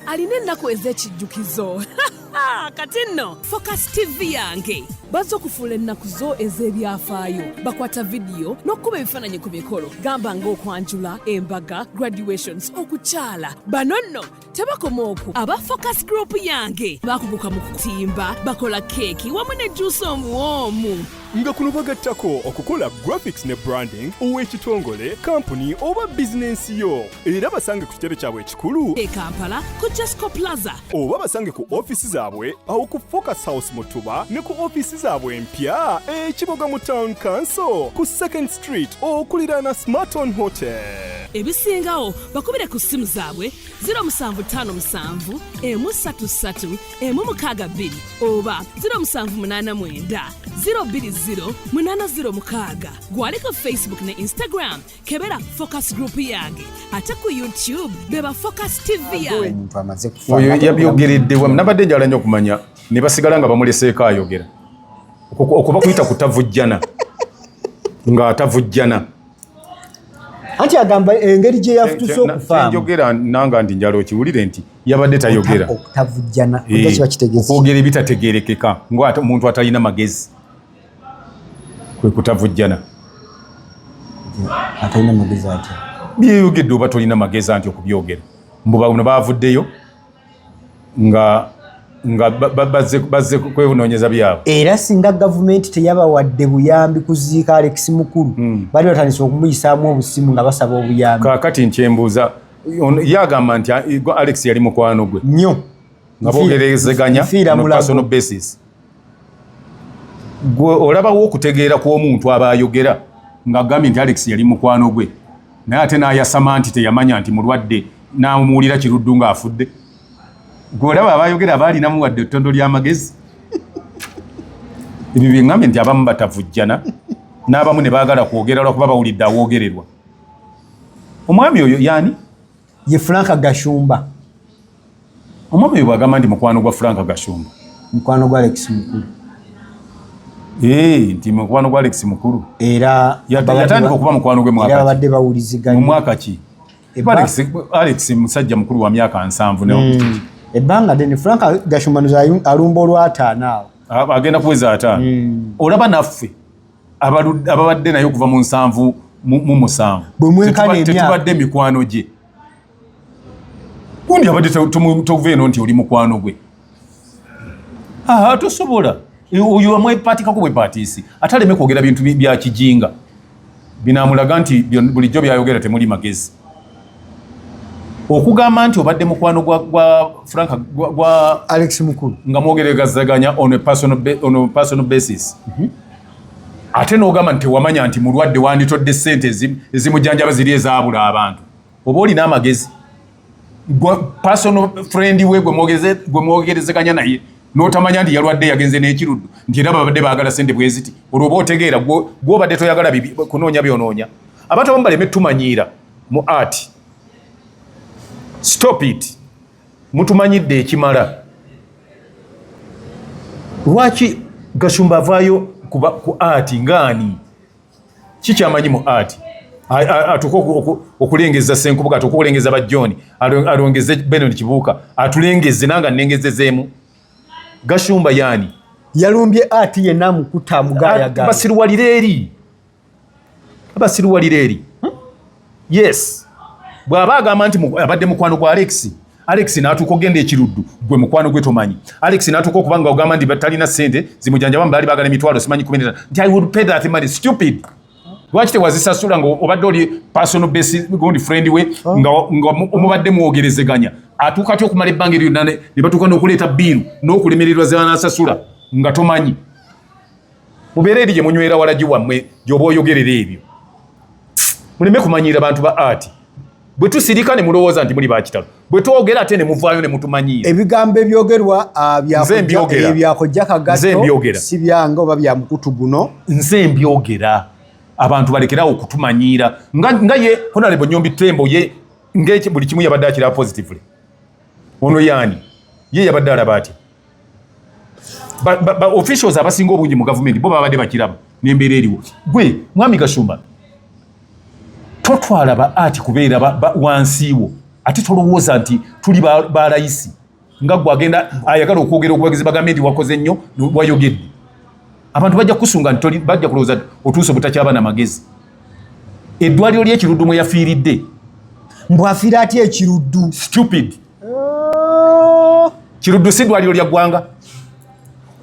alina ennaku ez'ekijjukizo kati nno Focus TV yange bazze okufuula ennaku zo ez'ebyafaayo bakwata vidiyo n'okkuba ebifaananyi ku mikolo gamba ng'okwanjula embaga graduations okukyala bano nno tebakoma okwo aba Focus Group yange bakuguka mu kutimba bakola keeki wamu ne juice omuwoomu nga kuno bagattako okukola graphics ne branding ow'ekitongole kampuni oba bizinensi yo era basange ku kitebe kyabwe ekikulu e Kampala ku Jesco Plaza oba basange ku ofisi zaabwe awo ku Focus House Mutuba ne ku ofisi zaabwe empya ekiboga mu Town Council ku 2nd Street okuliraana Smarton Hotel. Ebisingawo bakubire ku simu zaabwe 0757 133 162 oba 0789 020 gwaliko Facebook ne Instagram kebera Focus Group yange ate ku YouTube beba Focus TV yange oyo yabyogeredde wa nabadde njala nnyo okumanya ne basigala nga bamuleseeko ayogera okuba kuyita kutavujjana nga atavujjana anti agamba engeri gye yafutuse okufaama njogera nanga ndi njala okiwulire nti yabadde tayogera okutavujjana kujja kiba kitegeeza okwogera ebitategeerekeka ng'omuntu atalina magezi kwe kutavujjana atalina magezi ati byeyogedde oba tolina magezi anti okubyogera mbu bano baavuddeyo nga bazze kwenoonyeza byabwe era singa gavumenti teyabawadde buyambi kuziika Alex Mukulu bali batandise okumuyisaamu obusimu nga basaba obuyambi kaakati nkyembuuza yagamba nti Alex yali mukwano gwe nnyo nga bogerezeganya on a personal basis gwe olabawo okutegeera kw'omuntu aba ayogera nga agambye nti Alex yali mukwano gwe naye ate n'ayasama nti teyamanya nti mulwadde n'amuwulira kiruddu ng'afudde gwe olaba abayogera abaalinamu wadde ettondo ly'amagezi ebyo byeŋŋambye nti abamu batavujjana n'abamu ne baagala kwogera lwakuba bawulidde awoogererwa omwami oyo yaani ye Frank Gashumba omwami oyo bw'agamba nti mukwano gwa Frank Gashumba mukwano gwa Alex Mukulu nti mukwano gwa Alex Mukulu era yatandika okuba mukwano gwe era babadde bawuliziganya mu mwaka ki Alex musajja mukulu wa myaka 7 ne ebbanga ddene Frank Gashumba alumba olw'ataano awo agenda kuweza 5 olaba naffe ababadde naye okuva mu 7 mu 7 tetubadde mikwano gye gundi abadde tovueno nti oli mukwano gwe tosobola oyo amwepatikako bwepatiisi ataleme kwogera bintu bya kijinga binamulaga nti bulijjo byayogera temuli magezi okugamba nti obadde mukwano gwa Frank gwa Alex Mukulu nga mwogerezaganya on a personal basis ate n'ogamba nti wamanya nti mulwadde wanditodde ssente ezimujjanjaba ziri ezaabula abantu oba olina amagezi personal friend we gwe mwogerezaganya naye n'otamanya nti yalwadde yagenze n'ekiruddu nti era babadde baagala ssente bweziti olwoba otegeera gw'obadde toyagala kunoonya byonoonya abantu abamu baleme tumanyiira mu art stop it mutumanyidde ekimala lwaki Gashumba avaayo ku art ngaani kikyamanyi mu art atuka okulengeza Senkubuga atuka okulengeza bajjoni alongeze Bernard Kibuuka atulengeze nanga nengezezeemu Gashumba yani yalumbye art yenna mukuta mugayaga abasiruwalira eri yes bw'aba agamba nti abadde mukwano gwa Alex n'atuuka ogenda ekiruddu gwe mukwano gwe tomanyi Alex n'atuuka okuba nga ogamba nti talina ssente zimujjanjaba baali baagala emitwalo simanyi 15 nti I would pay that money stupid lwaki tewazisasula nga obadde oli personal basis gundi friend we nga omubadde mwogerezeganya atuuka ty okumala ebbanga eryonna ne batuuka n'okuleeta biiru n'okulemererwa zebanasasula nga tomanyi mubeere eri gye munywera walagi wammwe gy'oba oyogerera ebyo muleme kumanyiira bantu ba art bwe tusirika ne mulowooza nti muli bakitalo bwe twogera ate ne muvaayo ne mutumanyiira ebigambo ebyogerwa byakojja Kagato si byange oba bya mukutu guno nze mbyogera abantu balekerawo okutumanyiira nga ye Honorable Nyombi Tembo ye ngeki buli kimu yabadde akira positively ono yani ye yabadde alaba ati officials abasinga obungi mu government bo babadde bakiraba n'embeera eriwo gwe mwami Gashumba totwala ba ati kubeera wansiiwo ate tolowooza nti tuli balayisi nga gwe agenda ayagala okwogera okubagizi bagambe nti wakoze nnyo wayogedde. Abantu bajja kusunga nti bajja kulowooza otuuse butakyaba na magezi. Eddwaliro ly'Ekiruddu mwe yafiiridde. Mbwafiira atya Ekiruddu? Stupid. Kiruddu si ddwaliro lya ggwanga.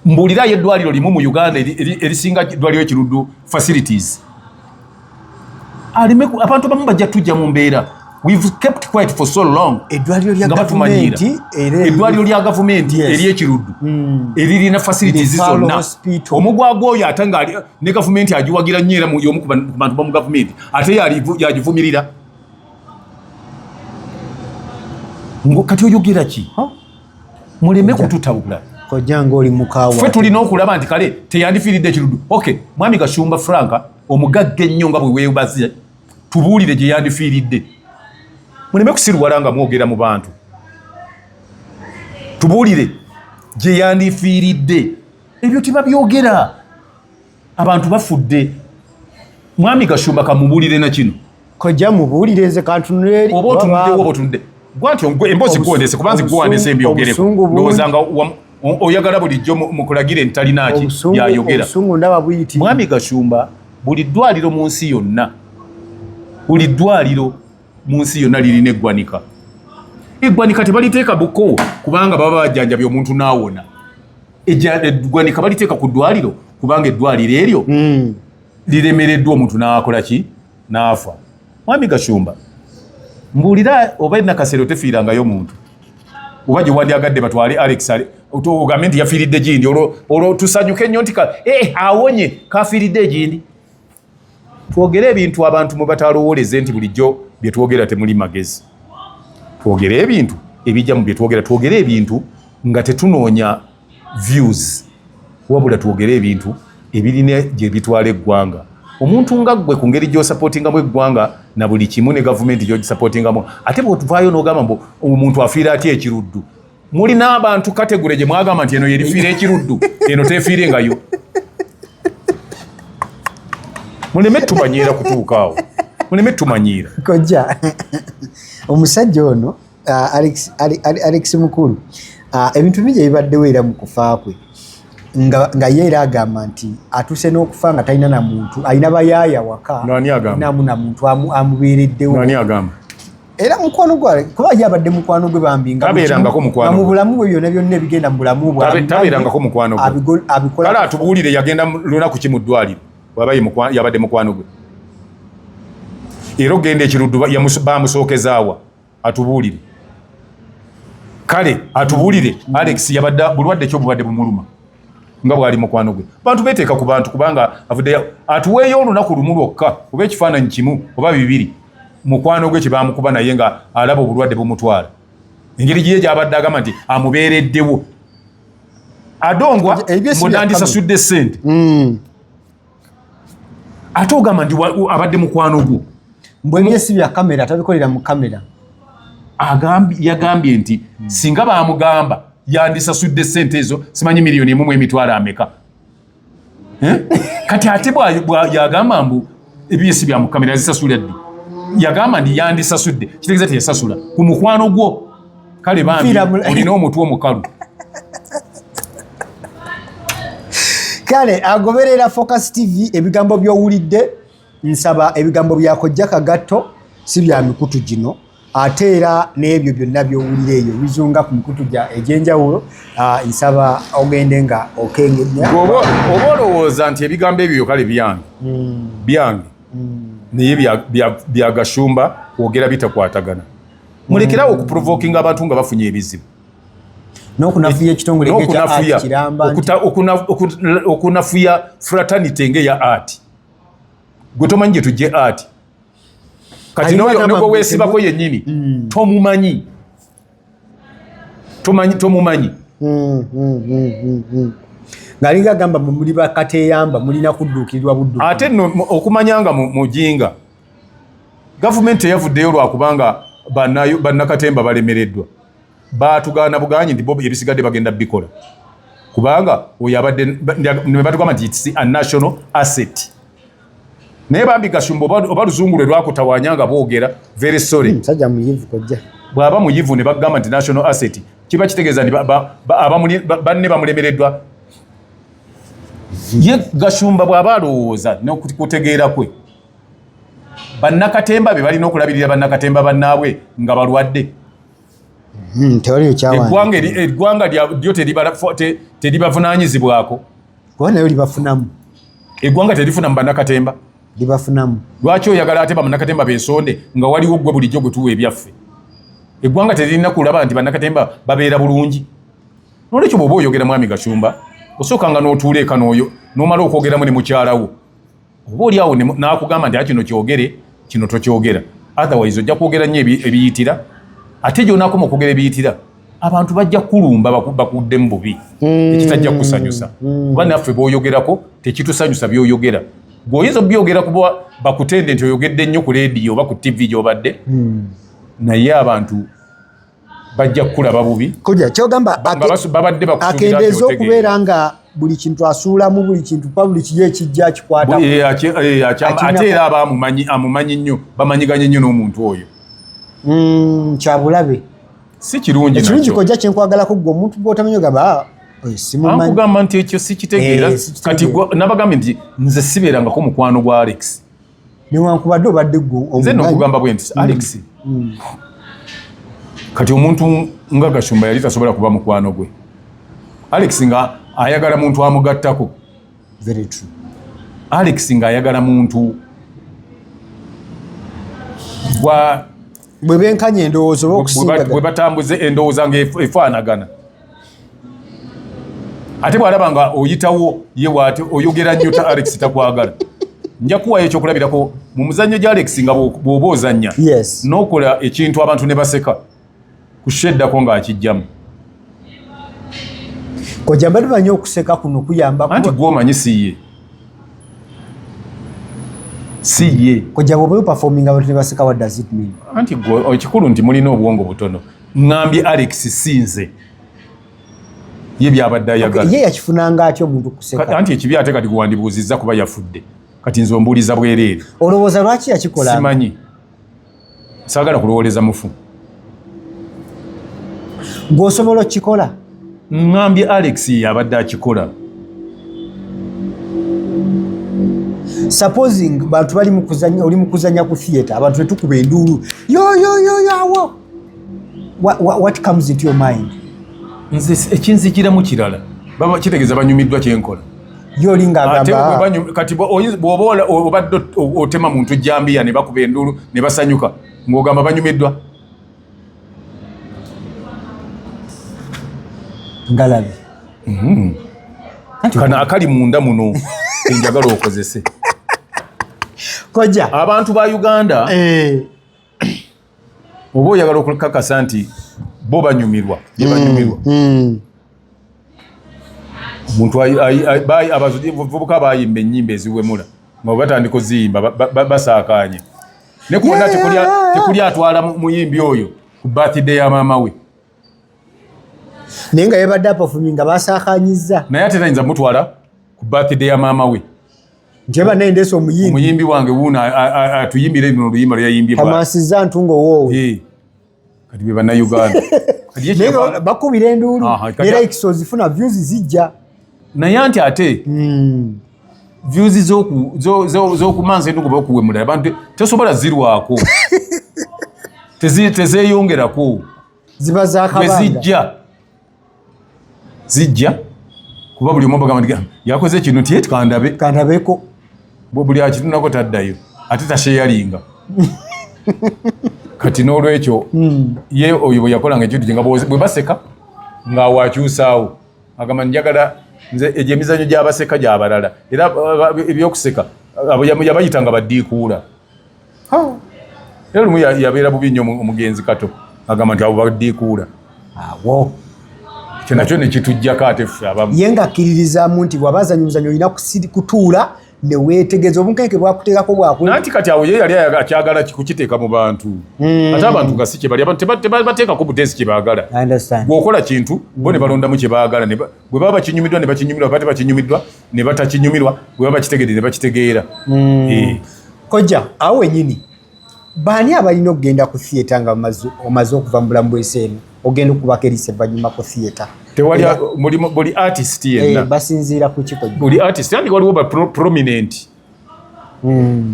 Mbuulirayo eddwaliro limu mu Uganda erisinga eddwaliro Ekiruddu facilities. Abantu bamu bajja tujja mu mbeera. We've kept quiet for so long. Eddwaliro lya gavumenti eddwaliro lya gavumenti ery'Ekiruddu eririna facilities zonna. Omugwaga oyo ate nga ne gavumenti agiwagira nnyo era y'omu ku bantu bamu gavumenti ate yagivumirira. Kati oyogera ki? Muleme kututabula. Kojjanga oli mukaawa. Ffe tulina okulaba nti kale teyandifiiridde Ekiruddu. Okay, Mwami Kashumba Franka omugagga ennyo nga bwe weebaze tubuulire gye yandifiiridde. Muleme kusirwala nga mwogera mu bantu. Tubuulire gye yandifiiridde. Ebyo tebabyogera. Abantu bafudde. Mwami Kashumba kamubuulire na kino. Kojja mubuulire nze kantunule. Oba otunudde. Gwatyo emboozi gwondese kubanzi gwandese mbyogereko. Ndowooza nga oyagala bulijjo mukulagire ntalinaki yayogera. Obusungu ndaba buyiti. Mwami Kashumba buli ddwaliro mu nsi yonna. Buli ddwaliro mu nsi yonna lirina eggwanika. Eggwanika tebaliteeka buko kubanga baba bajjanjabye omuntu n'awona. Eggwanika baliteeka ku ddwaliro kubanga eddwaliro eryo liremereddwa omuntu n'akola ki? N'afa. Mwami Kashumba mbuulira oba Nakasero tefiirangayo muntu. Oba gye wandyagadde batwale Alex ogambe nti yafiiridde gindi olwo tusanyuke nnyo nti awonye kafiiridde egindi. Twogere ebintu abantu mwe batalowooleze nti bulijjo bye twogera temuli magezi. Twogere ebintu ebijja mu bye twogera. Twogere ebintu nga tetunoonya views. Wabula twogere ebintu ebirina gye bitwala eggwanga. Omuntu nga gwe ku ngeri gy'osapootingamu eggwanga na buli kimu ne gavumenti gy'ogisapootingamu ate bw'otuvaayo n'ogamba mbu omuntu afiira atya Ekiruddu. Mulina abantu kategore gye mwagamba nti eno yerifiira Ekiruddu eno teefiirengayo. Muleme tumanyiira kutuukaawo. Muleme tumanyiira. Kojja omusajja ono Alex Mukulu ebintu bingi ebibaddewo era mu kufa kwe nga ye era agamba nti atuuse n'okufa nga talina na muntu alina bayaaya waka namu na muntu amubeereddewo. Nani agamba? Era mukwano gwe kuba yabadde mukwano gwe bambi nga tabeerangako mukwano gwe. Mu bulamu bwe byonna ebigenda mu bulamu bwe tabeerangako mukwano gwe. Kale atubuulire yagenda lunaku ki mu ddwaliro bw'aba yabadde mukwano gwe. Era ogenda Ekiruddu bamusookezaawa atubuulire. Kale atubuulire Alex yabadde bulwadde ki obubadde bumuluma nga bwali mukwano gwe. Bantu beeteeka ku bantu kubanga avuddeyo atuweeyo olunaku lumu lwokka oba ekifaananyi kimu oba bibiri mukwano gwe kyebamukuba naye nga alaba obulwadde bumutwala. Engeri gye gy'abadde agamba nti amubeereddewo. Adongwa munandisasudde ssente. Ate ogamba nti abadde mukwano gwo. Mbwebyesi bya kamera tabikolera mu kamera. Yagambye nti singa baamugamba yandisasudde ssente ezo simanyi miliyoni emu mu emitwalo ameka. Kati ate yagamba mbu ebyesi bya mu kamera yazisasula ddi. Yagamba nti yandisasudde kitegeeza teyasasula ku mukwano gwo. Kale bambi olina omutwe omukalu. Kale agoberera Focus TV ebigambo by'owulidde nsaba ebigambo bya Kojja Kagatto si bya mikutu gino ate era n'ebyo byonna by'owulira eyo bizunga ku mikutu egy'enjawulo nsaba ogende nga okengenya. Oba olowooza nti ebigambo ebyo kale byange naye bya Gashumba kwogera bitakwatagana. Mulekerawo okuprovokinga abantu nga bafunye ebizibu. N'okunafuya ekitongole ekya kiramba okunafuya fraternity ng'eya art. Gwe tomanyi gye tujje art. Kati n'ogwe weesibako yennyini tomumanyi. Tomumanyi. Ng'alinga agamba muli bakateeyamba mulina kudduukirirwa budduukirivu. Ate nno okumanyanga mujinga. Gavumenti eyavuddeyo lwakubanga bannakatemba balemereddwa. Baatugaana bugaanyi nti bo ebisigadde bagenda bikola. Kubanga oyo abadde ne batugamba nti it's a national asset. Naye bambi Gashumba oba luzungu lwe lwakutawanya nga boogera very sorry. Musajja muyivu Kojja. bw'aba muyivu ne bagamba nti national asset kiba kitegeeza nti banne bamulemereddwa. Ye Gashumba bw'aba alowooza n'okutegeera kwe bannakatemba be balina okulabirira bannakatemba bannaabwe nga balwadde. Eggwanga lyo teribavunaanyizibwako. Nayo libafunamu. Eggwanga terifunamu bannakatemba. Libafunamu. Lwaki oyagala ate bannakatemba bensonde nga waliwo gwe bulijjo gwe tuwa ebyaffe? Eggwanga teririna kulaba nti bannakatemba babeera bulungi. Nolwekyo bw'oba oyogera mwami Gashumba osookanga n'otuula eka n'oyo n'omala okwogeramu ne mukyalawo. Oba oli awo n'akugamba nti kino kyogere kino tokyogera. Otherwise ojja kwogera nnyo ebiyitira. Ate gy'onaakoma okwogera ebiyitira abantu bajja kulumba bakuddemu bubi. Ekitajja kusanyusa. Kuba naffe b'oyogerako tekitusanyusa by'oyogera. Gwoyinza byogera kuba bakutende nti oyogedde nnyo ku leediyo oba ku TV gy'obadde. Naye abantu bajja kulaba bubi. Kujja kyogamba babadde akendeeza okubeera nga buli kintu asuulamu buli kintu pa buli kiyo ekijja kikwata. Ate era aba amumanyi nnyo bamanyiganye nnyo n'omuntu oyo. Kyabulabe. Si kirungi nakyo. Ekirungi kojja kyenkwagalako gwe omuntu gw'otamanyi ogamba simumanyi. Nkugamba nti ekyo sikitegeera. Kati nabagambye nti nze sibeerangako mukwano gwa Alex. Newankubadde obadde gwe omumanyi. Nze n'okugamba bwe nti Alex. Kati omuntu nga Gashumba yali tasobola kuba mukwano gwe. Alex nga ayagala muntu amugattako. Very true. Alex nga ayagala muntu bwe benkanye endowooza oba okusinga bwe batambuze endowooza ng'efaanagana. Ate bw'alaba nga oyitawo ye bw'ate oyogera nnyo ta Alex takwagala. Nja kuwayo ekyokulabirako mu muzannyo gya Alex nga bw'oba ozannya n'okola ekintu abantu ne baseka kusheddako ng'akijjamu. Kojja mbadde banyi okuseka kuno kuyamba. Anti gw'omanyi si ye. Kojja bw'oba performing abantu ne baseka, what does it mean? Anti ekikulu nti mulina obwongo butono. Ngambye Alex sinze. Ye byabadde ayagala. Ye yakifunanga atyo omuntu kuseka. Anti ekibi ate kati gwandibuuzizza kuba yafudde. Kati nze ombuuliza bwereere. Olowooza lwaki yakikola? Simanyi. Saagala kulowooleza mufu. Gw'osobola okikola? Ngambye Alex yabadde akikola. Supposing bantu bali mukuzanya oli mukuzanya ku theater abantu netukuba enduulu yo what comes into your mind? Nze ekinzijiramu kirala baba kitegeeza banyumiddwa kyenkola. Yoli ngagamba kati bw'oba obadde otema muntu jambiya ne bakuba enduulu ne basanyuka ng'ogamba banyumiddwa. Ngalabi. Kana akali munda muno enjagala okozese. Kojja abantu ba Uganda oba oyagala okukakasa nti bo banyumirwa. Omuntu abavubuka bayimba ennyimba eziwemula nga batandika oziyimba basaakaanye. Ne kubona tekuli atwala muyimbi oyo ku birthday ya maama we. Naye nga yabadde apafumi nga basaakanyizza. Naye ate tayinza mutwala ku birthday ya maama we. Njeba nendeso omuyimbi wange wuno atuyimbire luno oluyimba lweyayimbye amansiza ntungo woowe. Kati be bannayuganda bakubira enduulu era ikiso zifuna views zijja. Naye anti ate views z'okumansa endugu bakuwemula abantu tesobola zirwako. Tezeeyongerako. Ziba zaakabanga. Zijja kuba buli omu bagamba yakoze kino tiye kandabeko buli akitunako taddayo ate tasheyalinga. Kati n'olwekyo ye oyo bwe yakolanga ekintu kye nga bwe baseka nga wakyusaawo agamba njagala nze egyo emizannyo gy'abaseka gy'abalala era ebyokuseka yabayitanga baddiikuula. Era lumu yabeera bubi nnyo omugenzi Kato agamba nti abo baddiikuula. Awo kyo nakyo ne kitujjako ate ffe abamu. Ye ng'akkiririzaamu nti bw'abazannya omuzannyo olina kutuula ne weetegereza obunkenke bwakuteekako bwakuli. Nanti kati awo ye yali akyagala kukiteeka mu bantu. Ate abantu nga si kye bali tebateekako buteesi kye baagala. Bw'okola kintu bo ne balondamu kye baagala bwe baba bakinyumiddwa ne bakinyumirwa bate bakinyumiddwa ne batakinyumirwa bwe baba bakitegeere ne bakitegeera. Kojja awo wenyini baani abalina okugenda ku theatre nga omaze okuva mu bulamu bw'ensi eno ogenda okubaka erisa evanyuma ku theatre tewali buli artist yenna basinziira ku kiko buli artist yani waliwo ba prominent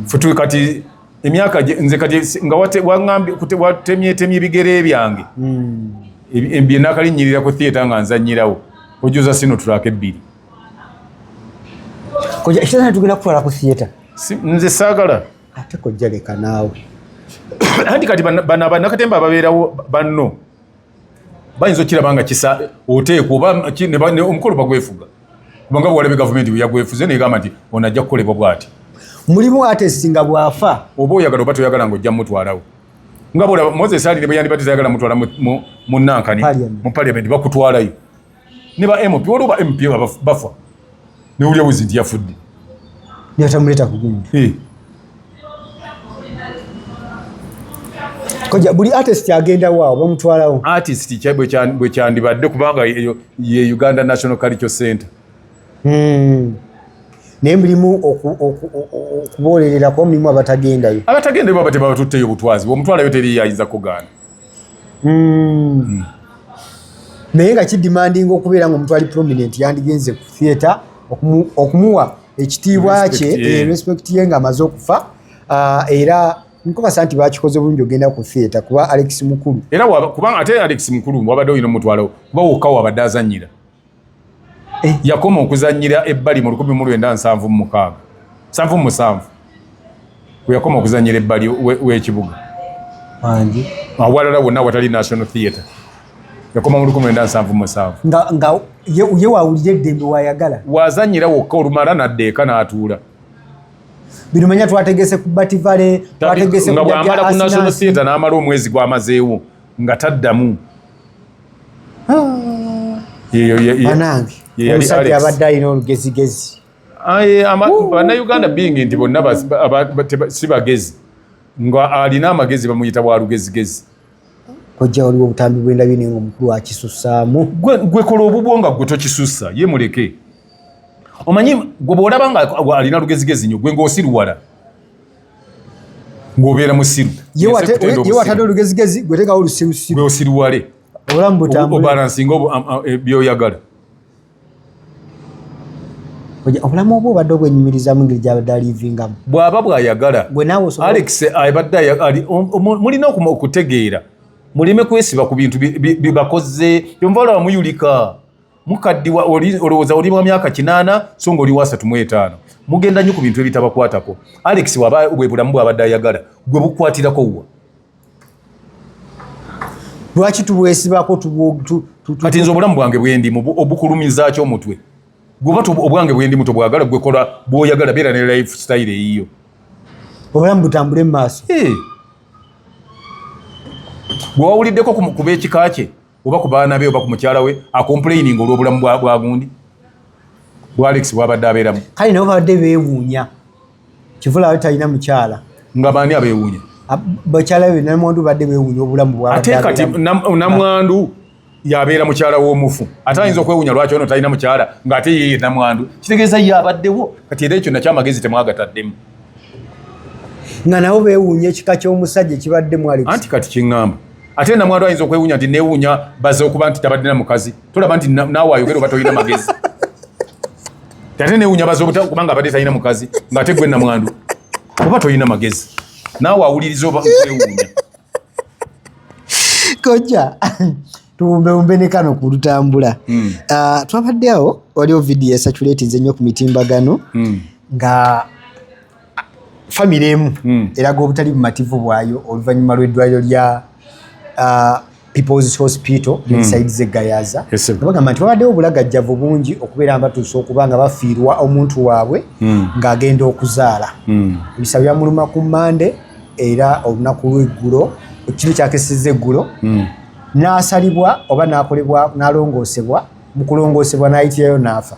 futu kati emyaka nze kati nga waŋŋambye watemyetemye ebigere byange ebye nakalinyirira ku theatre nga nzanyirawo ojuza sino tulaka ebbiri koja ekitana tugenda kutwala ku theatre nze saagala ate kojja leka naawe anti kati bannakatemba ababeerawo banno bayinza okiraba nga kisa oteekwa oba omukolo bagwefuga kubanga bwalabe gavumenti yagwefuze negamba nti ono ajja kukolebwa bw'ati mulimu artist nga bwafa oba oyagala oba toyagala ng'ojja mutwalawo nga bwolaba Moses Ali ne bwe yandibadde tayagala mutwala mu Nankani mu parliament bakutwalayo ne ba MP waliwo ba MP bafa ne wulya wizi nti yafudde yatamuleta kugundi koja buli artist agenda waawo bamutwalawo artist bwe kyandibadde kubanga ye Uganda National Cultural Center naye mulimu okubolererako mulimu abatagendayo baba tebabatutteyo butwazi omutwalayo teri yayinza kugaana naye nga kidimandinga okubeera nga omutwali prominent yandigenze ku theatre okumuwa ekitiibwa kye respect ye nga amaze okufa era nkobasa nti bakikoze bulungi ogenda ku theatre kuba Alex Mukulu era kubanga ate Alex Mukulu wabadde olina omutwalawo kuba wokkawo abadde azannyira yakoma okuzannyira ebbali mu 1977 we yakoma okuzannyira ebbali w'ekibuga awalala bonna watali National Theatre yakoma mu 1977 nga ye wawulira eddembe wayagala wazannyira wokka olumala nadda eka n'atuula bino manya twategese ku Bativale twategese nga bw'amala ku National Theatre n'amala omwezi gwamazeewo nga taddamu banange omusajja abadde alina olugezigezi bannayuganda bingi nti bonna si bagezi nga alina amagezi bamuyita bwa lugezigezi kojja waliwo obutambi bw'endabye naye nga omukulu akisussaamu gwe kola obubwo nga gwe tokisussa ye muleke omanyi gwe bw'olaba nga alina lugezigezi nnyo gwe ng'osiruwala ng'obeera musiru ye watadde olugezigezi gwe teekawo olusirusiru gwe osiruwale obulamu butambule obalansinga byoyagala obulamu obwo obadde obwenyumirizamu engeri gyabadde alivingamu bw'aba bw'ayagala Alex abadde mulina okutegeera muleme kwesiba ku bintu bibakoze yonva olaba muyulika mukaddiwa olowooza oli wa myaka 8 so nga oli wa 35 mugenda nnyo ku bintu ebitabakwatako Alex waba bwe bulamu bw'abadde ayagala gwe bukwatirako wa lwaki tubwesibako kati nze obulamu bwange bwendimu obukulumiza ki omutwe gwoba obwange bwendimu tobwagala gwekola bw'oyagala beera ne life style eyiyo obulamu butambule mu maaso gwe wawuliddeko ku b'ekika kye oba ku baana be oba ku mukyala we acomplaining olw'obulamu bwa gundi bwa Alex bw'abadde abeeramu kale nabo babadde beewuunya kivula we talina mukyala nga baani abeewuunya bakyala be namwandu badde beewuunya obulamu bwabadde ate kati namwandu yabeera mukyala w'omufu ate ayinza okwewuunya lwaki ono talina mukyala ng'ate ye namwandu kitegeeza ye abaddewo kati era ekyo nakyamagezi temwagataddemu nga nabo beewuunya ekika ky'omusajja ekibaddemu Alex anti kati kiŋŋamba ate namwandu ayinza okwewuunya nti neewuunya baze okuba nti tabadde na mukazi tolaba nti naawe ayogera oba tolina magezi ate neewuunya baze kubanga abadde talina mukazi ng'ate gwe namwandu oba tolina magezi naawe awuliriza oba okwewuunya kojja tuwumbewumbe ne kano ku lutambula twabadde awo waliwo vidiyo esatulatinze nnyo ku mitimbagano nga famire emu eraga obutali bumativu bwayo oluvannyuma lw'eddwaliro lya People's Hospital lyensaidize Gayaza bagamba nti babaddewo obulagajjavu bungi okubeera batuuse okuba nga bafiirwa omuntu waabwe ng'agenda okuzaala ebisa byamuluma ku Mande era olunaku lw'eggulo kino kyakesezza eggulo n'asalibwa oba n'akolebwa n'alongoosebwa mu kulongoosebwa n'ayitirayo n'afa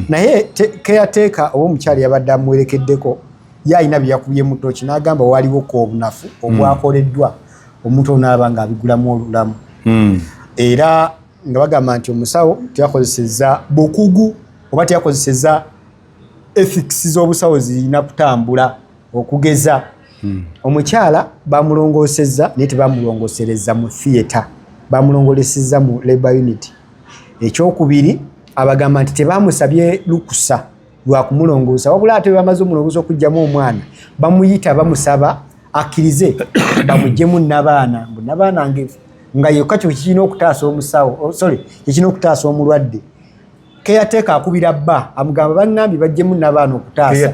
naye keyateeka oba omukyala yabadde amuwerekeddeko ye alina bye yakubye mu ttooki n'agamba waliwo ko obunafu obwakoleddwa omuntu onaaba ng'abigulamu olulamu era nga bagamba nti omusawo teyakozesezza bukugu oba teyakozesezza ethics z'obusawo zirina kutambula okugeza omukyala bamulongosezza naye tebamulongosereza mu theatre, bamulongolesezza mu Labour Unity. Ekyokubiri abagamba nti tebamusabye lukusa lwa kumulongoosa, wabula ate bamaze omulongoosa okugyamu omwana bamuyita bamusaba akkirize bamuggyemu n'abaana nga yokka kyo kirina okutaasa omusawo kirina okutaasa omulwadde. Keyateeka akubira bba amugamba bannambi bajjemu n'abaana okutaasa.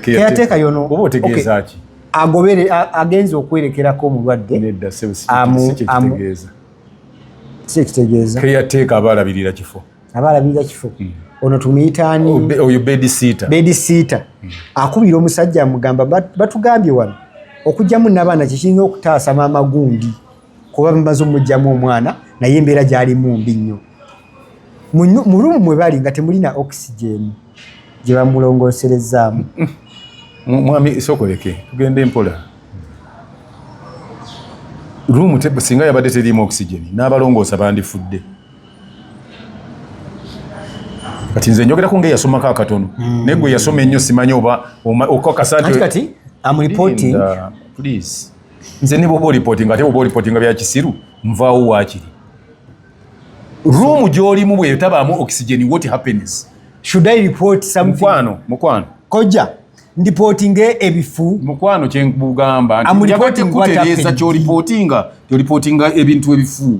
Keyateeka yono oba otegeeza ki? Agobere agenza okwerekerako omulwadde. Sekitegeeza. Keyateeka abalabirira kifo. Ono tumuyitaani oyo bedsitter. Akubira omusajja amugamba batugambye wano okugyamu n'abaana kirina okutaasa maama gundi kuba bamaze omugyamu omwana naye embeera gyalimu mbi nnyo. Mu lumu mwe bali nga temulina oxygen gye bamulongoserezaamu. Mwami sokoleke tugende mpola. Rumu singa yabadde terimu oxygen n'abalongoosa bandifudde. Kati nze njogerako ng'eyasomako akatono naye gwe yasoma ennyo simanyi oba okakasa kati am reporting please. Nze ne bw'oba reporting ate bw'oba reporting bya kisiru nvaawo waakiri. Room gy'olimu bwe tabaamu oxygen what happens? Should I report something? Mukwano. Koja reporting ebifu. Mukwano kye nkugamba nti yakote kutereeza ky'oriportinga ebintu ebifu.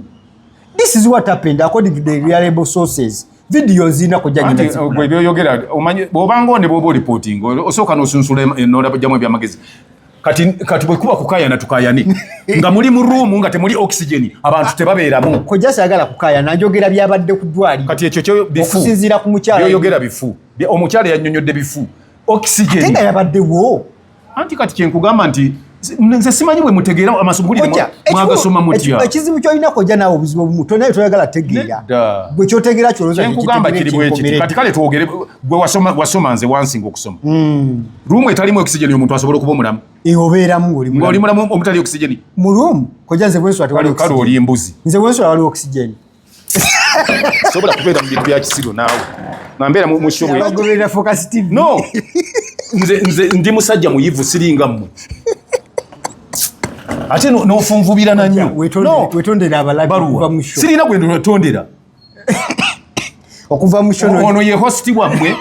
This is what happened according to the reliable sources. Video zina kujja nyina. Gwe byogera omanyi bw'obanga onde bw'oba reporting osooka n'osunsula n'olabajjamu ebyamagezi. Kati bwe kuba kukaayana tukaayane nga muli mu room nga temuli oxygen abantu tebabeeramu. Kojja sayagala kukaayana njogera byabadde ku ddwaliro. Kati ekyo kyo bifu. Okusinziira ku mukyala. Byogera bifu. Omukyala yannyonnyodde bifu. Oxygen. Ate nga yabaddewo. Anti kati kye nkugamba nti nze simanyi bwe mutegeera amasomo mwagasoma mutya. Ekizibu ky'olina kojja naawe obuzibu obumu naye toyagala tegeera. Bwe kyotegeera kyolooza kye nkugamba kiri bwe kiti. Kati kale twogere gwe wasoma nze wansinga okusoma. Room etalimu oxygen omuntu asobola okuba omulamu. Obeeramu ng'oli mulamu omutali oxygen. Mu room kojja nze bwensula tewali oxygen. Kale oli embuzi. Nze bwensula wali oxygen. Sobola kubeera mu bintu bya kisiru naawe. Nambeera mu show bwe. Bagoberera Focus TV. No. Nze ndi musajja muyivu siringa mmwe. Ate n'ofunvubira na nnyo. Wetondera abalabi okuva mu show. Sirina gwe ndotondera. Okuva mu show. Ono ye hosti wammwe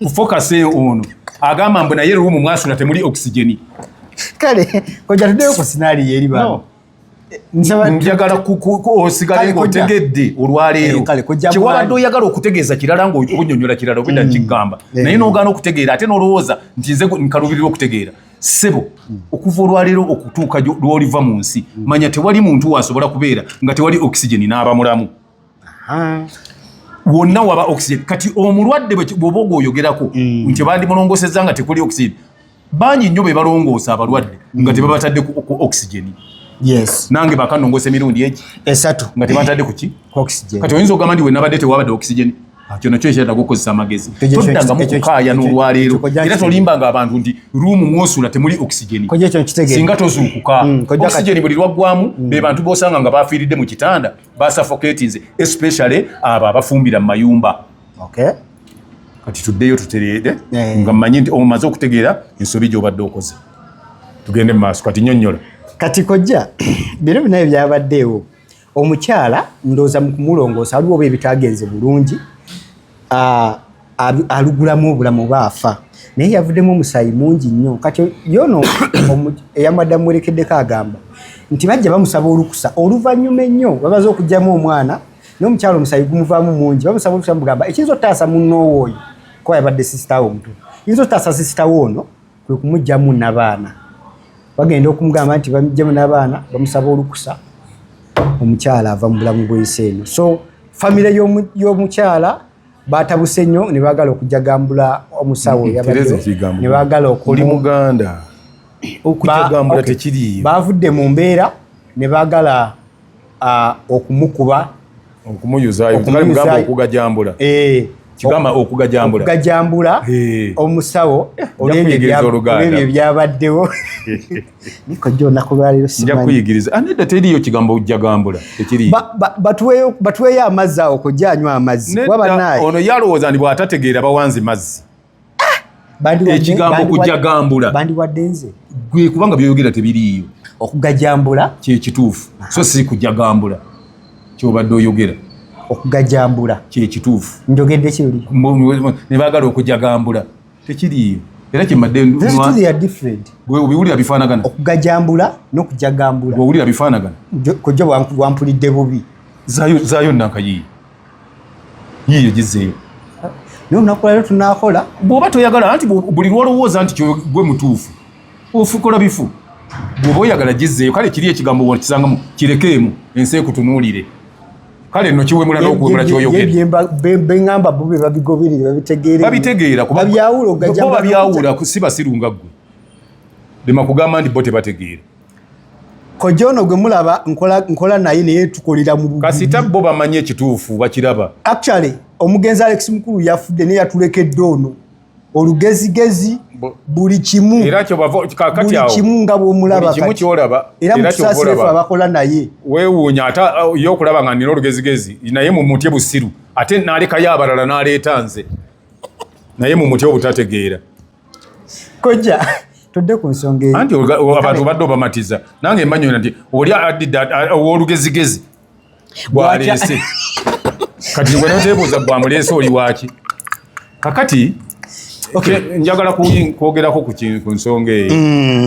ku Focus ono. Agamba mbu naye room mwasula temuli oxygen. Kale kojja tuddeyo ku scenario eri bano. Njagala osigale ng'otegedde olwaleero. Kyewabadde oyagala okutegeeza kirala ng'obunnyonnyola kirala obidda nkigamba. Naye n'ogaana okutegeera ate n'olowooza nti nze nkaluubirira okutegeera. Ssebo okuva olwaleero okutuuka lw'oliva mu nsi manya tewali muntu wasobola kubeera nga tewali oxygen n'aba mulamu. Wonna waba oxygen. Kati omulwadde bw'oba ogw'oyogerako nti bandimulongosezza nga tekuli oxygen. Bangi nnyo be balongoosa abalwadde nga tebabatadde ku oxygen. Yes. Nange bakanongose emirundi egi. Esatu. Nga tebatadde ku ki? Oxygen. Kati oyinza okugamba nti we nabadde tewabadde oxygen. Kyo nakyo ekyetaaga okukozesa amagezi. Toddanga mu kukaaya n'olwaleero. Era tolimbanga abantu nti room mwosula temuli oxygen. Kojja ekyo nkitegeera. Singa tozuukuka. Oxygen buli lwaggwamu be bantu b'osanga nga bafiiridde mu kitanda basuffocatinze especially abo abafumbira mu mayumba. Okay. Kati tuddeyo tutereede nga mmanyi nti omumaze okutegeera ensobi gy'obadde okoze. Tugende mu maaso kati nnyonnyola. Kati kojja bino binaye byabaddeewo omukyala ndowooza mu kumulongoosa waliwo oba ebitagenze bulungi alugulamu obulamu baafa naye yavuddemu omusaayi mungi nnyo kati yono eyambadde amuwerekeddeko agamba nti bajja bamusaba olukusa oluvannyuma ennyo bamaze okugyamu omwana n'omukyala omusaayi gumuvaamu mungi bamusaba olukusa mugamba ekiyinza otaasa munnoowo oyo kuba yabadde sisitawo omutu yinza otaasa sisitawo ono kwe kumugyamu n'abaana bagenda okumugamba nti bamugyamu n'abaana bamusaba olukusa omukyala ava mu bulamu bw'ensi eno. So famire y'omukyala batabuse nnyo ne baagala okujagambula omusawo ne baagala oli Muganda okujagambula tekiriyo baavudde mu mbeera ne baagala okumukuba okumuyuzaayo okugajambula kigamba okugajambula omusawo olw'ebyo byabaddewo niko jjo nakulwaliro nja kuyigiriza anedda teriyo kigambo ojjagambula tekiriyo batuweeyo amazzi awo kojja anywa amazzi ono yalowooza ndi bw'atategeera bawanzi mazzi ekigambo okujjagambula bandiwadde nze gwe kubanga by'oyogera tebiriiyo okugajambula kyekituufu so si kujagambula kyobadde oyogera okugajambula kyekituufu njogedde kyoli ne baagala okujagambula tekiriiyo era kimadde obiwulira bifaanagana okugajambula n'okujagambula owulira bifaanagana kojja wampulidde bubi zaayo nankayiiyo yiiyo gizeeyo naye olunaku lero tunaakola bw'oba toyagala anti buli lwolowooza nti gwe mutuufu ofukola bifu bw'oba oyagala gizeeyo kale kiri ekigambo kisangamu kirekeemu ensi ekutunuulire kale nno kiwemula n'okuwemula kyoyogera beŋŋamba bo be babigoberere babitegeera bo babyawula si basirunga ggwe lema kugamba nti bo tebategeera kojja ono gwe mulaba nkola naye naye tukolera mu kasita bo bamanyi ekituufu bakiraba actually omugenzi Alex Mukulu yafudde naye yatulekedde ono olugezigezi buli kimu era kakati awo kimu nga bw'omulaba kimu kyolaba era mutusasirefu abakola naye weewuunya ate y'okulaba nga nina olugezigezi naye mu mutye busiru ate n'alekayo abalala n'aleeta nze naye mu mutye obutategeera kojja tudde ku nsonga eyo anti abantu badde obamatiza nange mmanyi nti oli ow'olugezigezi bw'aleese kati gwe noteebuuza bwamuleese oli waaki kakati njagala kwogerako ku nsonga eyo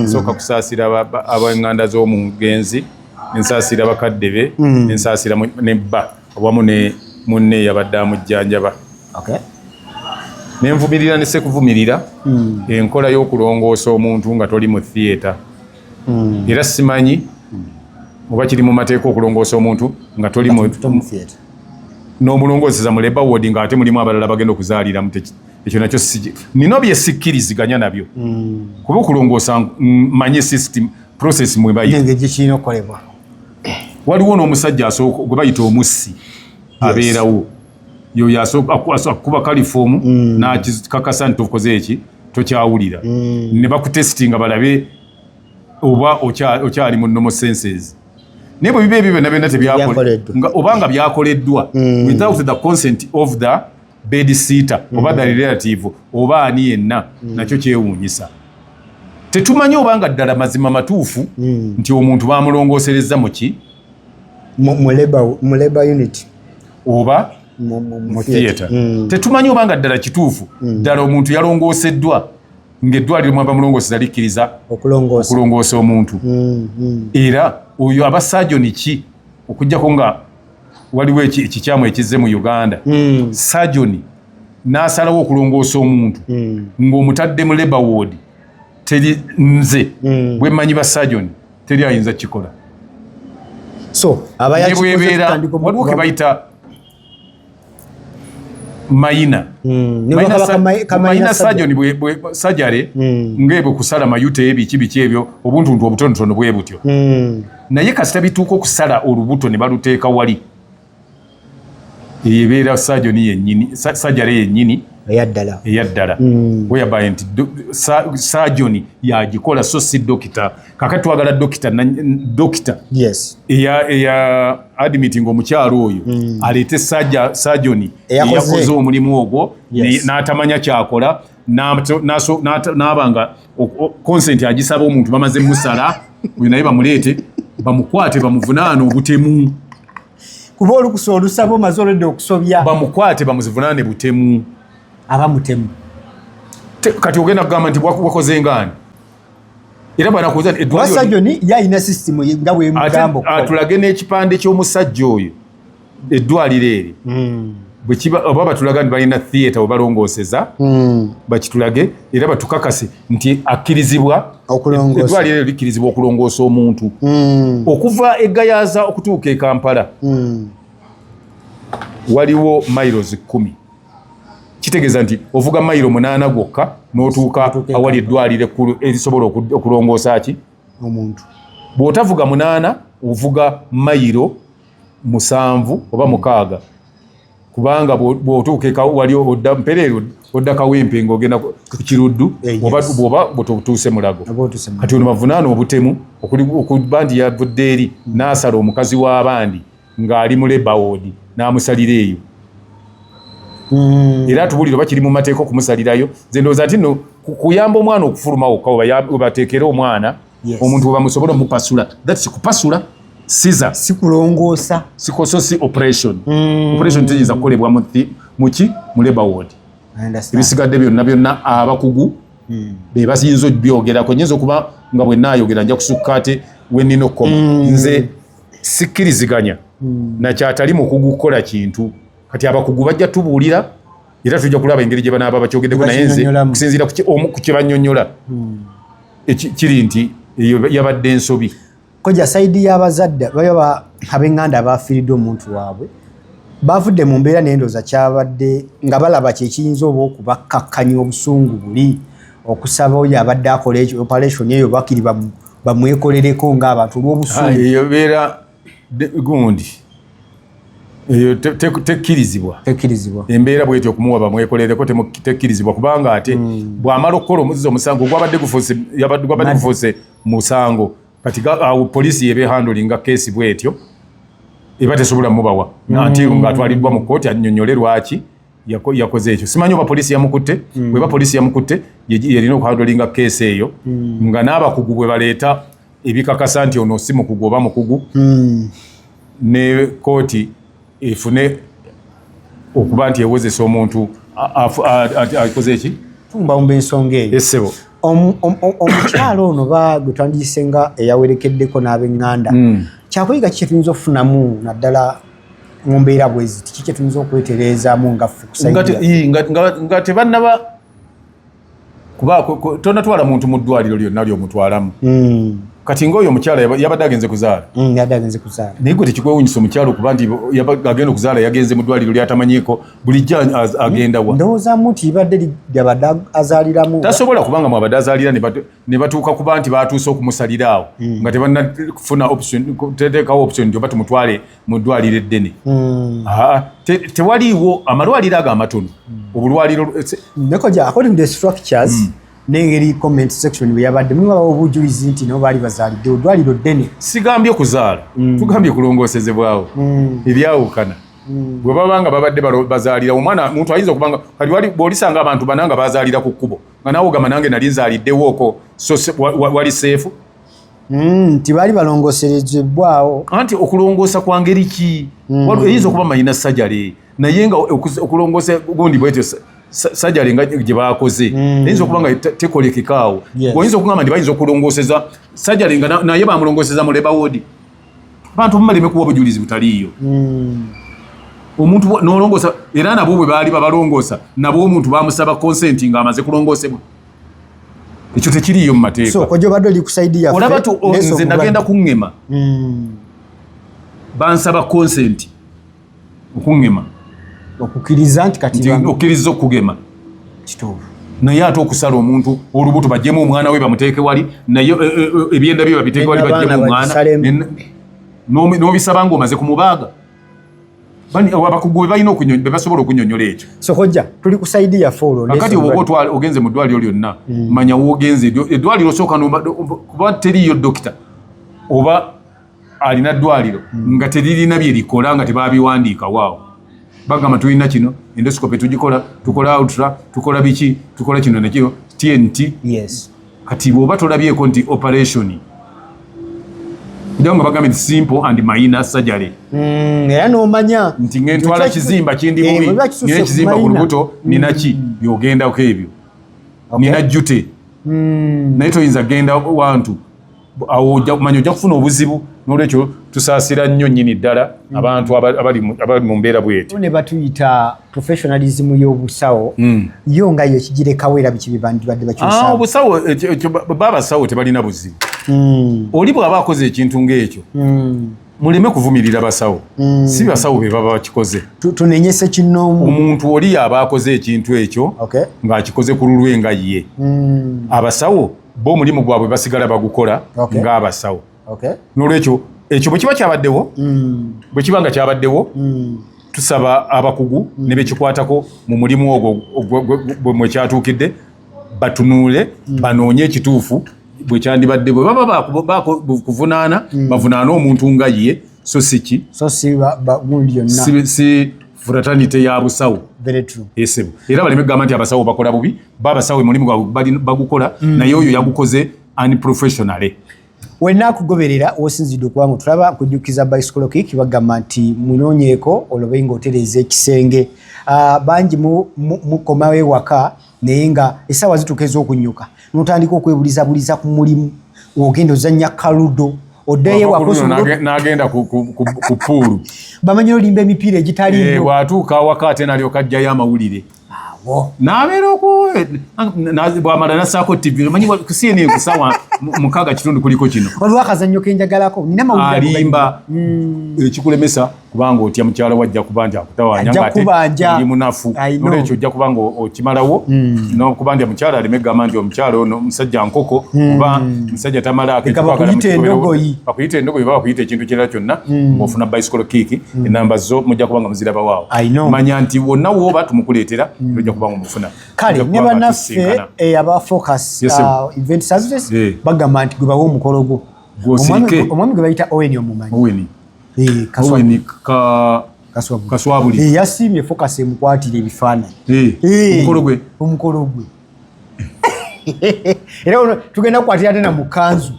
nsooka kusaasira ab'eŋŋanda z'omugenzi nensaasira bakadde be nensaasira ne bba awamu ne munne yabadde amujjanjaba nenvumirira ne sekuvumirira enkola y'okulongoosa omuntu nga toli mu theatre era simanyi oba kiri mu mateeka okulongoosa omuntu nga toli mu n'omulongooseza mu Labour Ward ng'ate mulimu abalala bagenda okuzaaliramu ekyo nakyo nino bye sikkiriziganya nabyo kuba okulongoosa manye system process mwe bayita okolebwa waliwo n'omusajja gwe bayita omussi abeerawo yoyo akuba kalifoomu n'akikakasa nti tokoze eki tokyawulira ne bakutesitinga balabe oba okyali mu normal senses naye bwe biba ebyo byonna byonna tebyakoleddwa obanga byakoleddwa without the consent of the bed sitter oba the relative oba ani yenna nakyo kyewuunyisa tetumanyi obanga ddala mazima matuufu nti omuntu bamulongoosereza muki mu Labour unit oba mu theatre tetumanyi obanga ddala kituufu ddala omuntu yalongooseddwa ng'eddwaliro mwaba mulongooseza likkiriza okulongoosa omuntu era oyo aba sajoni ki okuggyako nga waliwo ekikyamu ekizze mu Uganda sajoni n'asalawo okulongoosa omuntu ng'omutadde mu Labour Ward teri nze bwe mmanyi ba sajoni teri ayinza kikola so bwebeera waliwo ke bayita mayina sajoni sajale ng'ebwe kusala mayute biki ebyo obuntuntu obutonotono bwe butyo naye kasita bituuka okusala olubuto ne baluteeka wali ebeera sajoni yennyini sajale yennyini eyaddala weyabaye nti sajoni yagikola so si dokita kakati twagala dokita eya admiting omukyalo oyo aleete sajoni eyakoze omulimu ogwo n'atamanya kyakola n'aba nga consent agisaba omuntu bamaze musala oyo naye bamuleete bamukwate bamuvunaane obutemu kuba olukusa olusaba omaze olwedde okusobya bamukwate bamuzivunaane butemu abamutemu kati ogenda kugamba nti wakoze ngaani era banakuuza sajoni yalina system nga bwemugamba atulage n'ekipande ky'omusajja oyo eddwaliro eri oba batulaga nti balina theatre webalongooseza bakitulage era batukakase nti akkirizibwa eddwaliro eryo likkirizibwa okulongoosa omuntu okuva eGayaza okutuuka e Kampala waliwo miles 10 kitegeeza nti ovuga mayiro 8 gwokka n'otuuka awali eddwaliro ekkulu erisobola okulongoosa ki omuntu bw'otavuga 8 ovuga mayiro 7 oba 6 kubanga bw'otuuka wali odda mpereero odda kawempe ng'ogenda ku kiruddu bw'oba bw'otuuse mulago kati ono bavunaana obutemu okuba nti yavudde eri n'asala omukazi w'abandi ng'ali mu Labour Ward n'amusalira eyo era tubuliro bakiri mu mateeka okumusalirayo nze ndowooza ati no kuyamba omwana okufulumawo obateekere omwana omuntu we bamusobola omupasula thats kupasula siza sikulongoosa sikoso si operation operation teyinza kukolebwa muki mu labor ward ebisigadde byonna abakugu be basiyinza obyogerako nyinza okuba nga bwe naayogera nja kusukka ate wenina okukoma nze sikkiriziganya nakyatali mukugu kukola kintu kati abakugu bajja tubuulira era tujja kulaba engeri gye banaaba bakyogeddeko naye nze kusinziira ku kye bannyonnyola kiri nti yabadde ensobi koja saidi y'abazadde baba ab'eŋŋanda abafiiridde omuntu waabwe bavudde mu mbeera n'endooza kyabadde nga balaba kyekiyinza oba okubakkakkanya obusungu buli okusaba oyo abadde akola ekyo operation eyo bakiri bamwekolereko ng'abantu olw'obusungu eyo beera gundi eyo tekkirizibwa embeera bwetyo okumuwa bamwekolereko tekkirizibwa kubanga ate bw'amala okukola omuzizo omusango gwabadde gufuuse musango kati poliisi eba ehandolinga keesi bwetyo eba tesobola mubawa nanti ng'atwaliddwa mu kkooti annyonnyole lwaki yakoze ekyo simanyi oba poliisi yamukutte bweba poliisi yamukutte yerina okuhandolinga keesi eyo nga n'abakugu bwe baleeta ebikakasa nti ono si mukugu oba mukugu ne kooti efune okuba nti ewozesa omuntu akoze eki tumbawumba ensonga eyo essebo omukyalo ono gwe twandiyise nga eyawerekeddeko n'ab'eŋŋanda kyakuyiga kiki tuyinza okufunamu naddala mu mbeera bwezi kiki kye tuyinza okwetereezaamu nga ffe kusaidia nga tebannaba kuba tonatwala muntu mu ddwaliro lyonna lyomutwalamu kati ng'oyo omukyala yabadde agenze kuzaala naye gwe tekikwewunyisa omukyala okuba nti agenda okuzaala yagenze mu ddwaliro lyatamanyiiko bulijjo agenda wa ndowoozaamu nti ibadde lyabadde azaaliramu tasobola kubanga mwabadde azaalira ne batuuka kuba nti batuuse okumusalira awo nga tebannafuna teteekawo option nti oba tumutwale mu ddwaliro eddene tewaliiwo amalwaliro ago amatono obulwaliro nekoja according to the structures n'engeri comment section bwe yabadde mulimu obujulizi nti nabo baali bazaalidde oddwaliro ddene sigambye kuzaala tugambye kulongoosezebwawo ebyawukana bwe baba nga babadde bazaalira omwana muntu ayinza okubanga kati bw'olisanga abantu bana nga bazaalira ku kkubo nga naawe ogamba nange nali nzaaliddewo oko so wali seefu nti baali balongooserezebwawo anti okulongoosa kwa ngeri ki eyinza okuba mayina sajale naye nga okulongoosa gundi bwetyo sajale nga gye baakoze eyinza okuba nga tekolekekaawo oyinza okugamba nti bayinza okulongooseza sajale nga naye bamulongooseza mu labor ward abantu mumaleme kuwa obujulizi butaliiyo omuntu nolongoosa era nabo bwe baali babalongoosa nabo omuntu bamusaba consent nga amaze kulongoosebwa ekyo tekiriiyo mu mateeka so kojja obadde oli kusaidi yaffe olaba nze nagenda kuŋŋema bansaba consent okuŋŋema okukkiriza nti kati okkiriza okugema kituufu naye ate okusala omuntu olubuto bajjemu omwana we bamuteeke wali naye ebyenda bye babiteeke wali bajjemu omwana n'obisaba ng'omaze kumubaaga abakugu balina be basobola okunyonnyola ekyo so kojja tuli ku saidi yaffe olwo kakati oba ogenze mu ddwaliro lyonna manya woogenze eddwaliro sooka kuba teriiyo dokita oba alina ddwaliro nga teririna bye likola nga tebabiwandiika waawo bagamba tulina kino endoscope tugikola tukola ultra tukola biki tukola kino nekino TNT kati bw'oba tolabyeko nti operation nga bagamba nti simple and minor surgery era n'omanya nti ngentwala kizimba kindi bubi nina ekizimba ku lubuto nina ki byogendako ebyo nina jjute naye toyinza genda wantu awo manya ojja kufuna obuzibu n'olwekyo tusaasira nnyo nnyini ddala abantu abali mu mbeera bwetyo ne batuyita professionalism y'obusawo yo nga yo ekigirekawo era biki bibandibadde bakyusa obusawo babasawo tebalina buzibu oli bw'aba akoze ekintu ng'ekyo muleme kuvumirira basawo si basawo be baba bakikoze tunenyese kinoomu omuntu oli yaba akoze ekintu ekyo ng'akikoze ku lulwe nga ye abasawo bo omulimu gwabwe basigala bagukola ng'abasawo n'olwekyo ekyo bwe kiba kyabaddewo bwe kiba nga kyabaddewo tusaba abakugu ne bekikwatako mu mulimu ogwo bwe kyatuukidde batunuule banoonye ekituufu bwe kyandibadde bwe baba bakuvunaana bavunaana omuntu nga ye so si fraternity ya busawo very true. Esebo era baleme kugamba nti abasawo bakola bubi babasawo mulimu gwabwe bagukola naye oyo yagukoze unprofessionally. Wenna kugoberera osinzidde okuba tulaba kujjukiza bicycle kick bagamba nti munoonyeeko olobe ng'otereeza ekisenge. Bangi mukomawo ewaka naye nga essaawa zituuka ez'okunnyuka n'otandika okwebulizabuliza ku mulimu ogenda ozannya kaludo oddeyo n'agenda ku puulu bamanyi olimba emipiira egitaliiyo bw'atuuka awaka ate nalyoka ajjayo amawulire n'abeera bw'amala nassaako tv omanyi kusieni kusawa 6 kuliko kino waliwo akazannyo kenjagalako nina mawulire alimba ekikulemesa kubanga otya mukyala wajja kuba nti akutawanya ng'ate oli munafu n'olwekyo ojja kuba nga okimalawo n'okuba nti mukyala aleme gamba nti omukyala ono musajja nkoko oba musajja tamalaako bakuyita endogoyi oba bakuyita ekintu kirala kyonna ng'ofuna bicycle kick enamba zo mujja kuba nga muzirabawaawo manya nti wonna wooba tumukuleetera ojja kuba nga mufuna kale ne bannaffe aba focus event services bagamba nti gwe bawa omukolo gwo omwami gwe bayita Owen omumanyi Kaswabuli yasiimye focus emukwatira ebifaananyi omukolo gwe era tugenda kukwatira ate na mukanzu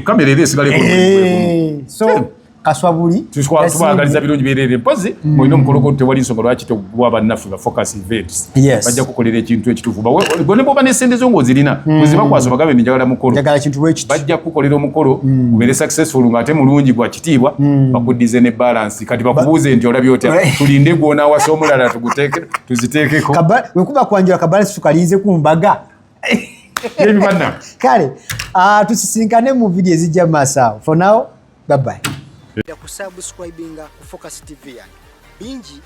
kamera era esigaleko so Kaswabuli tubagaliza birungi birere mpozi mulina omukolo gwo tewali nsonga lwaki togwa bannaffe ba focus events bajja kukolera ekintu ekituufu gwe boba n'essente zo ng'ozirina wezibakwasa bagabe njagala mukolo bajja kukolera omukolo gubeere successful ng'ate mulungi gwa kitiibwa bakuddize ne balance kati bakubuuze nti olabye otya tulinde gw'onaawasa omulala tuziteekeko wekuba kwanjula kabalansi tukalinze ku mbaga ebibanna kale tusisinkane mu vidiyo ezijja mu maaso awo for now bye bye. Kusubscribinga ku Focus TV yange bingi